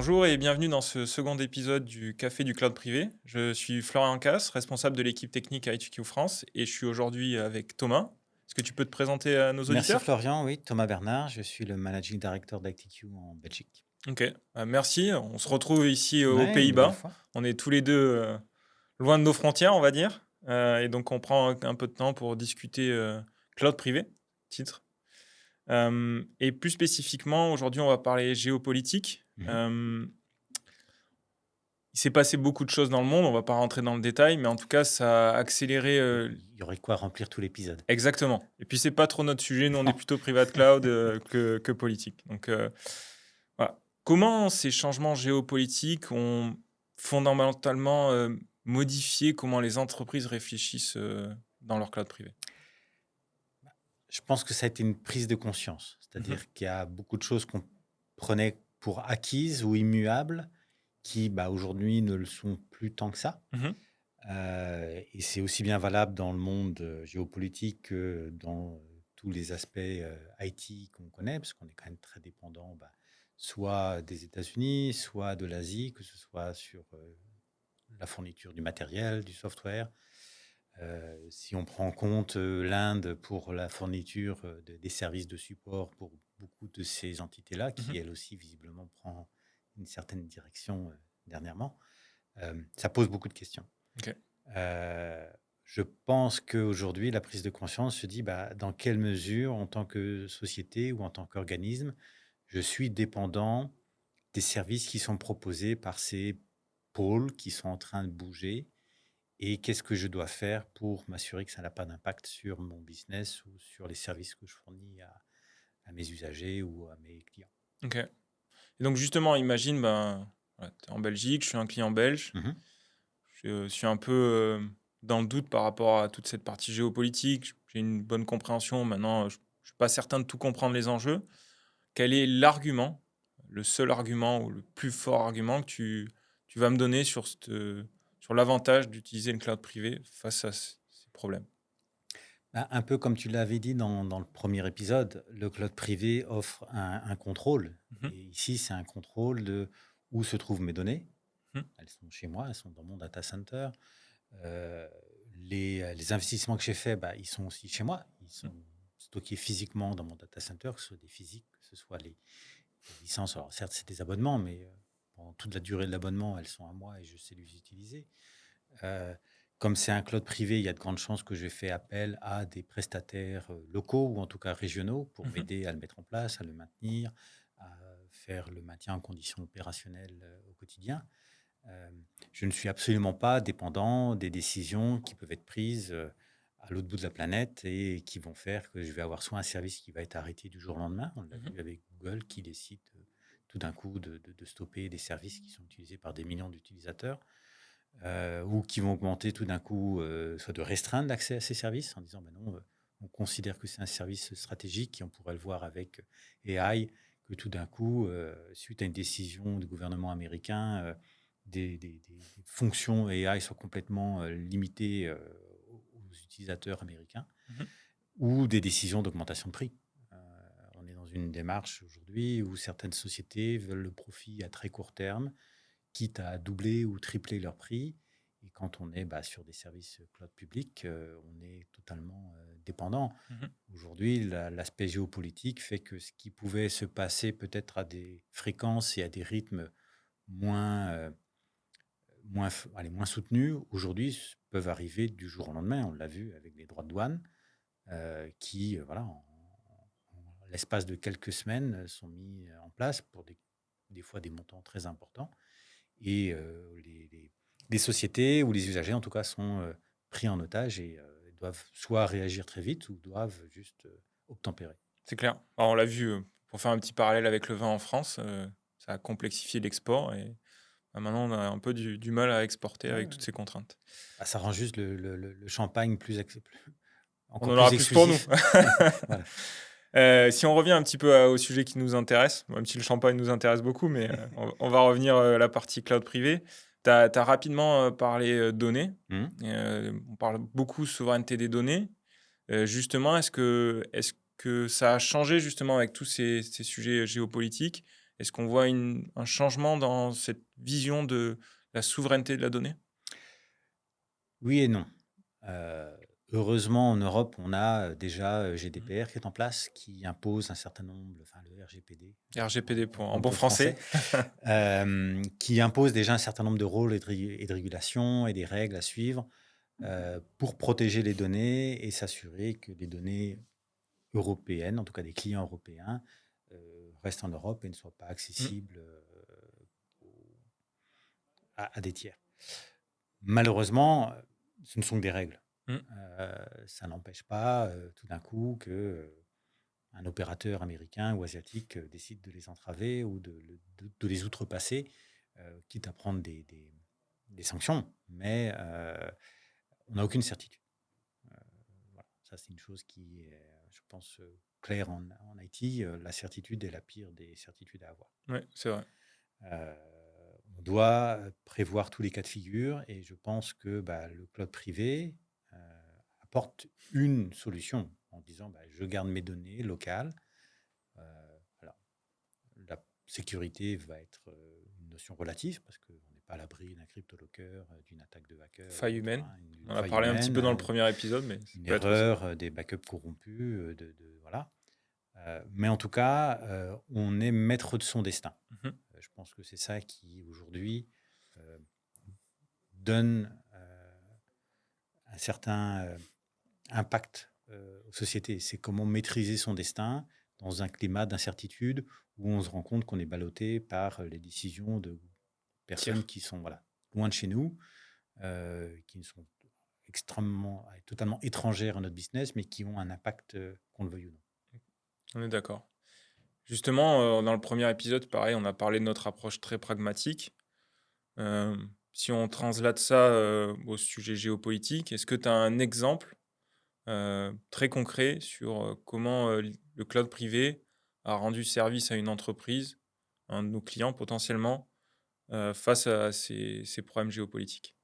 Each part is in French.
Bonjour et bienvenue dans ce second épisode du Café du Cloud Privé. Je suis Florian Casse, responsable de l'équipe technique à HQ France et je suis aujourd'hui avec Thomas. Est-ce que tu peux te présenter à nos Merci auditeurs? Florian, oui, Thomas Bernard, je suis le managing director d'ITQ en Belgique. Ok, merci. On se retrouve ici aux Ouais, une nouvelle Pays-Bas. fois. On est tous les deux loin de nos frontières, on va dire. Et donc on prend un peu de temps pour discuter cloud privé, titre. Et plus spécifiquement, aujourd'hui, on va parler géopolitique. Mhm. Il s'est passé beaucoup de choses dans le monde, on va pas rentrer dans le détail, mais en tout cas, ça a accéléré, Il y aurait quoi remplir tout l'épisode. exactement. Et puis c'est pas trop notre sujet, nous on est Non. plutôt private cloud, que politique. Donc, voilà. Comment ces changements géopolitiques ont fondamentalement, modifié comment les entreprises réfléchissent, dans leur cloud privé? Je pense que ça a été une prise de conscience, Mmh. c'est-à-dire qu'il y a beaucoup de choses qu'on prenait pour acquises ou immuables qui, aujourd'hui, ne le sont plus tant que ça. Mmh. Et c'est aussi bien valable dans le monde géopolitique que dans tous les aspects IT qu'on connaît, parce qu'on est quand même très dépendant, soit des États-Unis, soit de l'Asie, que ce soit sur la fourniture du matériel, du software. Si on prend en compte l'Inde pour la fourniture des services de support pour beaucoup de ces entités-là, qui Mmh. elle aussi visiblement prend une certaine direction dernièrement, ça pose beaucoup de questions. OK. Euh, je pense qu'aujourd'hui, la prise de conscience se dit dans quelle mesure, en tant que société ou en tant qu'organisme, je suis dépendant des services qui sont proposés par ces pôles qui sont en train de bouger et qu'est-ce que je dois faire pour m'assurer que ça n'a pas d'impact sur mon business ou sur les services que je fournis à mes usagers ou à mes clients. OK. Et donc justement, imagine, ben, voilà, tu es en Belgique, je suis un client belge. Mhm. Je suis un peu, dans le doute par rapport à toute cette partie géopolitique. J'ai une bonne compréhension. Maintenant, je ne suis pas certain de tout comprendre les enjeux. Quel est l'argument, le seul argument ou le plus fort argument que tu vas me donner sur l'avantage d'utiliser une cloud privée face à ces problèmes? Un peu comme tu l'avais dit dans le premier épisode, le cloud privé offre un contrôle. Mmh Et ici, c'est un contrôle de où se trouvent mes données. mh. Elles sont chez moi, elles sont dans mon data center. Euh, les investissements que j'ai faits, ils sont aussi chez moi. Ils Mmh. sont stockés physiquement dans mon data center, que ce soit des physiques, que ce soit les licences. Alors certes, c'est des abonnements, mais pendant toute la durée de l'abonnement, elles sont à moi et je sais les utiliser. Euh, Comme c'est un cloud privé, il y a de grandes chances que je fais appel à des prestataires locaux ou en tout cas régionaux pour Mmh. m'aider à le mettre en place, à le maintenir, à faire le maintien en conditions opérationnelles au quotidien. Euh, je ne suis absolument pas dépendant des décisions qui peuvent être prises à l'autre bout de la planète et qui vont faire que je vais avoir soit un service qui va être arrêté du jour au lendemain, on l'a Mmh. vu avec Google qui décide tout d'un coup de stopper des services qui sont utilisés par des millions d'utilisateurs, ou qui vont augmenter tout d'un coup, soit de restreindre l'accès à ces services en disant non, on considère que c'est un service stratégique et on pourrait le voir avec AI, que tout d'un coup, suite à une décision du gouvernement américain, des fonctions AI soient complètement limitées aux utilisateurs américains Mmh. ou des décisions d'augmentation de prix. Euh, on est dans une démarche aujourd'hui où certaines sociétés veulent le profit à très court terme, quitte à doubler ou tripler leur prix. Et quand on est sur des services cloud publics, on est totalement dépendant. Mmh. Aujourd'hui, l'aspect géopolitique fait que ce qui pouvait se passer peut-être à des fréquences et à des rythmes moins, moins soutenus, aujourd'hui peuvent arriver du jour au lendemain. On l'a vu avec les droits de douane qui, voilà, en l'espace de quelques semaines, sont mis en place pour des fois des montants très importants. Et les sociétés ou les usagers, en tout cas, sont pris en otage et doivent soit réagir très vite ou doivent juste obtempérer. C'est clair. Alors on l'a vu, pour faire un petit parallèle avec le vin en France, ça a complexifié l'export et maintenant on a un peu du mal à exporter avec toutes Ouais. ces contraintes. Ça rend juste le champagne On encore en plus aura plus pour nous. exclusif. Voilà. Si on revient un petit peu au sujet qui nous intéresse, même si le champagne nous intéresse beaucoup, mais on va revenir à la partie cloud privé. Tu as rapidement parlé données. Mhm. On parle beaucoup souveraineté des données. Justement, est-ce que ça a changé justement avec tous ces sujets géopolitiques? Est-ce qu'on voit un changement dans cette vision de la souveraineté de la donnée? Oui et non. Heu, Heureusement, en Europe, on a, déjà, Mmh. GDPR qui est en place, qui impose un certain nombre, enfin le RGPD, RGPD en en bon bon français. français, qui impose déjà un certain nombre de rôles et de régulations et des règles à suivre, pour protéger les données et s'assurer que les données européennes, en tout cas des clients européens, restent en Europe et ne soient pas Mmh, accessibles, aux à des tiers. Malheureusement, ce ne sont que des règles. mmh, Ça n'empêche pas, tout d'un coup que, un opérateur américain ou asiatique, décide de les entraver ou de les outrepasser, quitte à prendre des sanctions. Mais, on n'a aucune certitude. Heu, voilà, ça c'est une chose qui est, je pense, claire en IT. La certitude est la pire des certitudes à avoir. ouais, c'est vrai. Heu, on doit prévoir tous les cas de figure et je pense que, bah, le cloud privé, heu, apporte une solution en disant: «Bah, je garde mes données locales». Heu, alors la sécurité va être, une notion relative parce qu'on n'est pas à l'abri d'un cryptolocker, d'une attaque de hacker ou Faille autre, humaine. hein, d'une On en a faille parlé un petit humaine, peu dans le premier épisode, mais ça une peut être aussi. erreur, des backups corrompus, de voilà. Mais en tout cas, on est maître de son destin. Mmh. Je pense que c'est ça qui aujourd'hui, heu, donne, un certain, impact, aux sociétés. C'est comment maîtriser son destin dans un climat d'incertitude où on se rend compte qu'on est ballotté par, les décisions de personnes Tiers. qui sont, voilà, loin de chez nous, qui ne sont extrêmement totalement étrangères à notre business, mais qui ont un impact, qu'on le veuille ou non. On est d'accord. Justement, dans le premier épisode, pareil, on a parlé de notre approche très pragmatique. Si on translate ça, au sujet géopolitique, est-ce que tu as un exemple, très concret sur, comment, le cloud privé a rendu service à une entreprise, un de nos clients potentiellement, face à ces problèmes géopolitiques?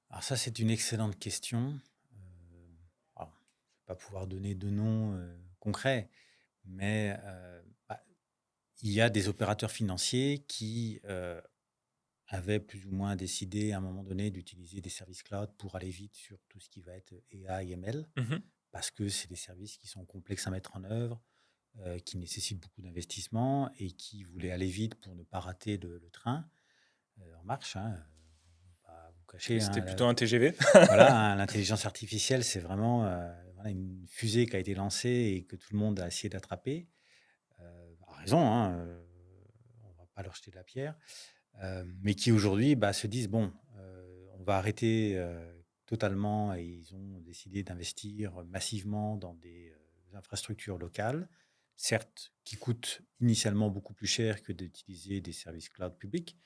Alors ça, c'est une excellente question. Alors, je ne vais pas pouvoir donner de nom, concret, mais, bah, il y a des opérateurs financiers qui, avaient plus ou moins décidé à un moment donné d'utiliser des services cloud pour aller vite sur tout ce qui va être AI, ML, Mmh. parce que c'est des services qui sont complexes à mettre en œuvre, qui nécessitent beaucoup d'investissement et qui voulaient aller vite pour ne pas rater le train, en marche, hein, pas vous Et cacher, c'était hein, plutôt un TGV? voilà, hein, l'intelligence artificielle, c'est vraiment, voilà, une fusée qui a été lancée et que tout le monde a essayé d'attraper, a raison, hein, on va pas leur jeter de la pierre, mais qui aujourd'hui, bah, se disent: «Bon, on va arrêter, totalement» et ils ont décidé d'investir massivement dans des, infrastructures locales, certes qui coûtent initialement beaucoup plus cher que d'utiliser des services cloud publics,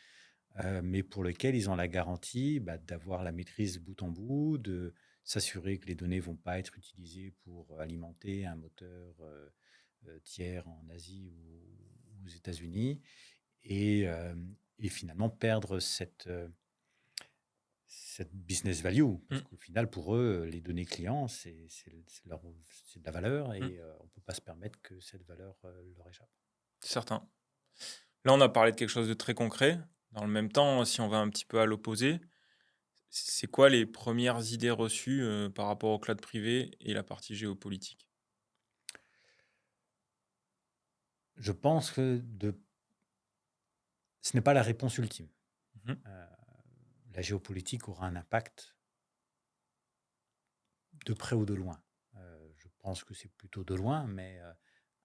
mais pour lequel ils ont la garantie, bah, d'avoir la maîtrise bout en bout, de s'assurer que les données vont pas être utilisées pour alimenter un moteur, tiers en Asie ou aux États-Unis et finalement perdre cette business value. Parce Mmh, qu'au final, pour eux, les données clients, c'est de la valeur mmh, et on ne peut pas se permettre que cette valeur, leur échappe. certain. Là, on a parlé de quelque chose de très concret. Dans le même temps, si on va un petit peu à l'opposé, c'est quoi les premières idées reçues, par rapport au cloud privé et la partie géopolitique? Je pense que ce n'est pas la réponse ultime. Mmh. Heu, la géopolitique aura un impact de près ou de loin. Je pense que c'est plutôt de loin, mais,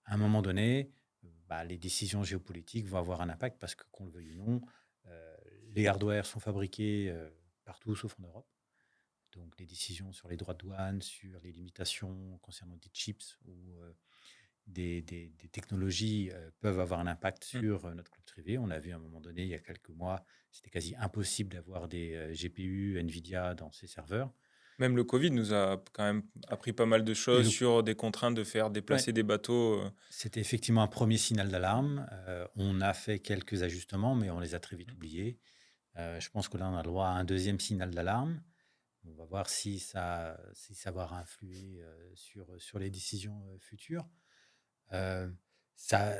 à un moment donné, bah, les décisions géopolitiques vont avoir un impact parce que qu'on le veuille ou non, heu, les hardwares sont fabriqués, partout sauf en Europe. Donc les décisions sur les droits de douane, sur les limitations concernant des chips ou, des technologies, peuvent avoir un impact Mmh. sur, notre cloud privé. On a vu à un moment donné, il y a quelques mois, c'était quasi impossible d'avoir des, GPU NVIDIA dans ces serveurs Même le Covid nous a quand même appris pas mal de et choses le sur des contraintes de faire ouais. déplacer des bateaux, C'était effectivement un premier signal d'alarme. On a fait quelques ajustements, mais on les a très vite mmh, oubliés. Je pense que là, on a le droit à un deuxième signal d'alarme. On va voir si ça va influer, sur les décisions, futures. Heu, Ça,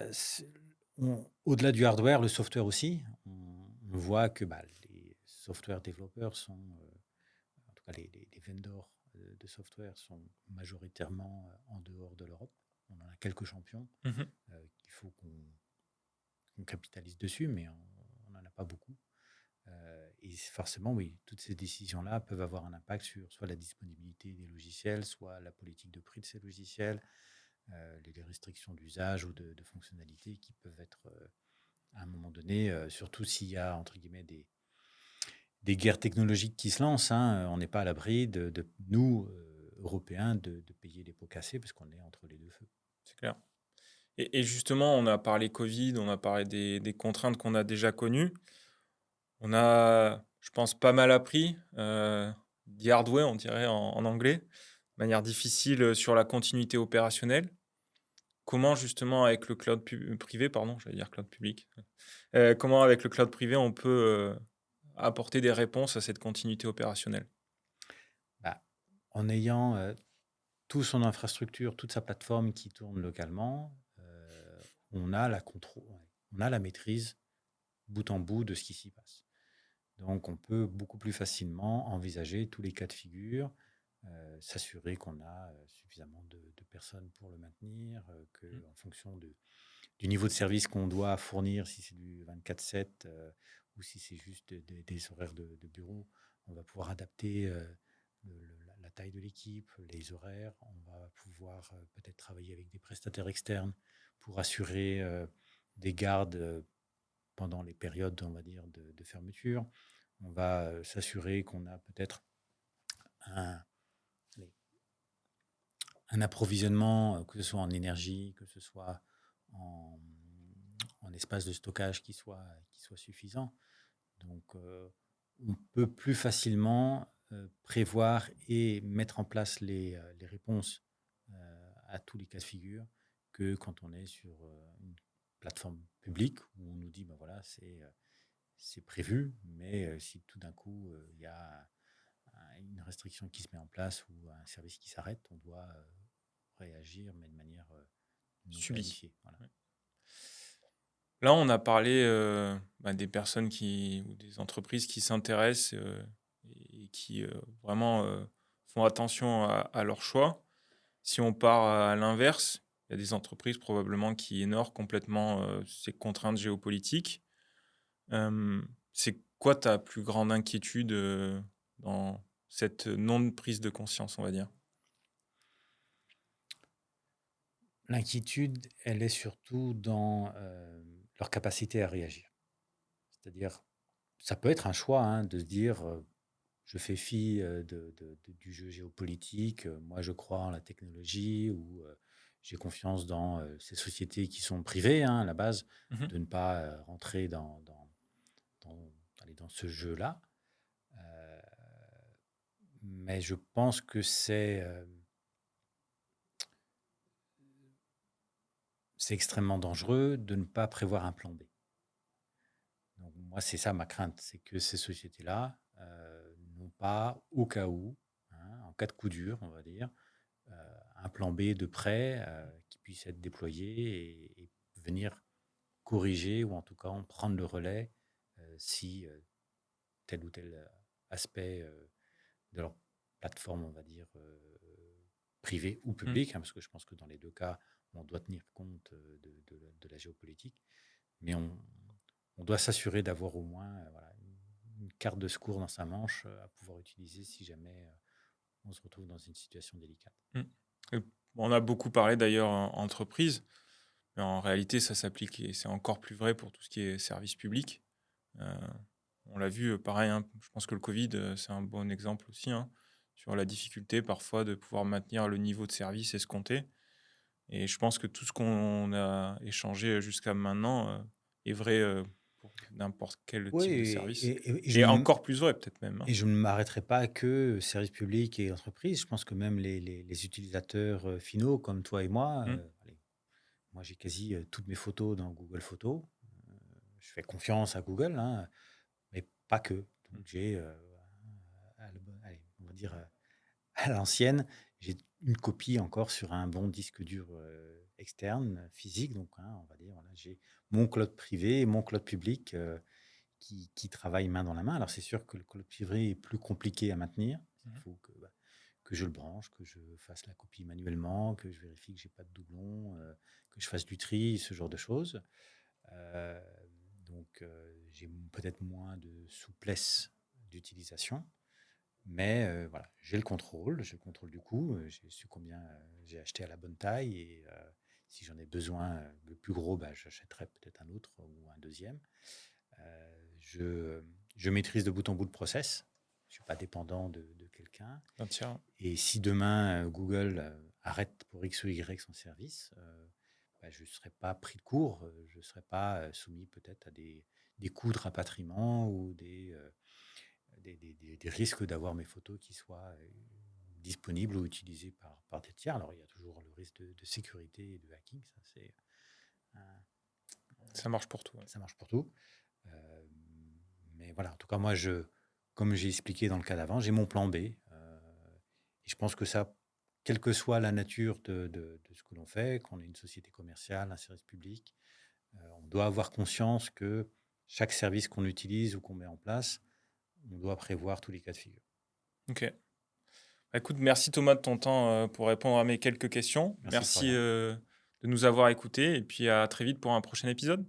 au-delà du hardware, le software aussi, on voit que les software développeurs sont, en tout cas les vendors de software sont majoritairement en dehors de l'Europe. On en a quelques champions Mmh. qu'il faut qu'on capitalise dessus, mais on n'en a pas beaucoup. Et forcément, oui, toutes ces décisions-là peuvent avoir un impact sur soit la disponibilité des logiciels, soit la politique de prix de ces logiciels, les restrictions d'usage ou de fonctionnalités qui peuvent être à un moment donné, surtout s'il y a, entre guillemets, des guerres technologiques qui se lancent. Hein, on n'est pas à l'abri de nous, Européens, de payer les pots cassés parce qu'on est entre les deux feux. C'est clair. Et justement, on a parlé Covid, on a parlé des contraintes qu'on a déjà connues. On a, je pense, pas mal appris, the hard way, on dirait en anglais, de manière difficile, sur la continuité opérationnelle. Comment justement avec le cloud privé, pardon, j'allais dire cloud public, comment avec le cloud privé on peut, apporter des réponses à cette continuité opérationnelle? Bah, en ayant toute son infrastructure, toute sa plateforme qui tourne localement, on a on a la maîtrise bout en bout de ce qui s'y passe. Donc, on peut beaucoup plus facilement envisager tous les cas de figure, s'assurer qu'on a suffisamment de personnes pour le maintenir, Mmh. qu'en fonction du niveau de service qu'on doit fournir, si c'est du 24/7 ou si c'est juste des horaires de bureau, on va pouvoir adapter la taille de l'équipe, les horaires. On va pouvoir peut-être travailler avec des prestataires externes pour assurer des gardes pendant les périodes, on va dire, de fermeture. On va s'assurer qu'on a peut-être un, allez, un approvisionnement, que ce soit en énergie, que ce soit en, en espace de stockage qui soit suffisant. Donc, on peut plus facilement prévoir et mettre en place les réponses à tous les cas de figure que quand on est sur une plateforme publique où on nous dit, ben voilà, c'est prévu, mais si tout d'un coup il y a une restriction qui se met en place ou un service qui s'arrête, on doit réagir, mais de manière non Subi. planifiée. Voilà. Ouais. Là, on a parlé, des personnes ou des entreprises qui s'intéressent, et qui, vraiment, font attention à leurs choix. Si on part à l'inverse, il y a des entreprises probablement qui ignorent complètement, ces contraintes géopolitiques. C'est quoi ta plus grande inquiétude, dans cette non prise de conscience, on va dire? L'inquiétude, elle est surtout dans leur capacité à réagir. C'est-à-dire, ça peut être un choix hein, de se dire, je fais fi du jeu géopolitique, moi je crois en la technologie ou j'ai confiance dans ces sociétés qui sont privées hein, à la base, Mmh. de ne pas rentrer dans, dans ce jeu-là. Euh, mais je pense que c'est extrêmement dangereux de ne pas prévoir un plan B. Donc moi, c'est ça ma crainte, c'est que ces sociétés-là n'ont pas, au cas où, hein, en cas de coup dur, on va dire, un plan B de prêt qui puisse être déployé et venir corriger ou en tout cas en prendre le relais si tel ou tel aspect de leur plateforme, on va dire, privée ou Mmh. publique, hein, parce que je pense que dans les deux cas, on doit tenir compte de la géopolitique, mais on doit s'assurer d'avoir au moins voilà, une carte de secours dans sa manche à pouvoir utiliser si jamais on se retrouve dans une situation délicate. Mmh. Et on a beaucoup parlé d'ailleurs en entreprise, mais en réalité, ça s'applique et c'est encore plus vrai pour tout ce qui est service public. Heu, on l'a vu, pareil, hein, je pense que le covid, c'est un bon exemple aussi, hein, sur la difficulté parfois de pouvoir maintenir le niveau de service escompté et je pense que tout ce qu'on a échangé jusqu'à maintenant, est vrai, pour n'importe quel Oui, type de service et et encore plus vrai peut-être même, hein. et je ne m'arrêterai pas que services publics et entreprises. Je pense que même les utilisateurs finaux, comme toi et moi, Mmh. allez, moi j'ai quasi toutes mes photos dans Google Photos. Je fais confiance à Google, hein, mais pas que. Mmh. Donc j'ai, allez, on va dire à l'ancienne, j'ai une copie encore sur un bon disque dur externe, physique. Donc, hein, on va dire, voilà, j'ai mon cloud privé et mon cloud public qui travaillent main dans la main. Alors, c'est sûr que le cloud privé est plus compliqué à maintenir. Il Mhm. faut que je le branche, que je fasse la copie manuellement, que je vérifie que j'ai pas de doublons, que je fasse du tri, ce genre de choses. Euh, donc, j'ai peut-être moins de souplesse d'utilisation. Mais voilà, j'ai le contrôle du coût, j'ai su combien j'ai acheté à la bonne taille et si j'en ai besoin le plus gros, bah, j'achèterai peut-être un autre ou un deuxième. Je maîtrise de bout en bout le process. Je ne suis pas dépendant de quelqu'un. Un tiers. Et si demain Google arrête pour X ou Y son service, bah, je ne serai pas pris de court, je ne serai pas soumis peut-être à des coûts de rapatriement ou des risques d'avoir mes photos qui soient disponibles ou utilisées par des tiers. Alors, il y a toujours le risque de sécurité et de hacking, Ça marche pour tout. Ouais. ça marche pour tout. Euh, mais voilà, en tout cas, moi, comme j'ai expliqué dans le cas d'avant, j'ai mon plan B. Et je pense que ça, quelle que soit la nature de ce que l'on fait, qu'on est une société commerciale, un service public, on doit avoir conscience que chaque service qu'on utilise ou qu'on met en place, on doit prévoir tous les cas de figure. Ok. Bah, écoute, merci Thomas de ton temps pour répondre à mes quelques questions. Merci, Merci Florian. de nous avoir écoutés et puis à très vite pour un prochain épisode.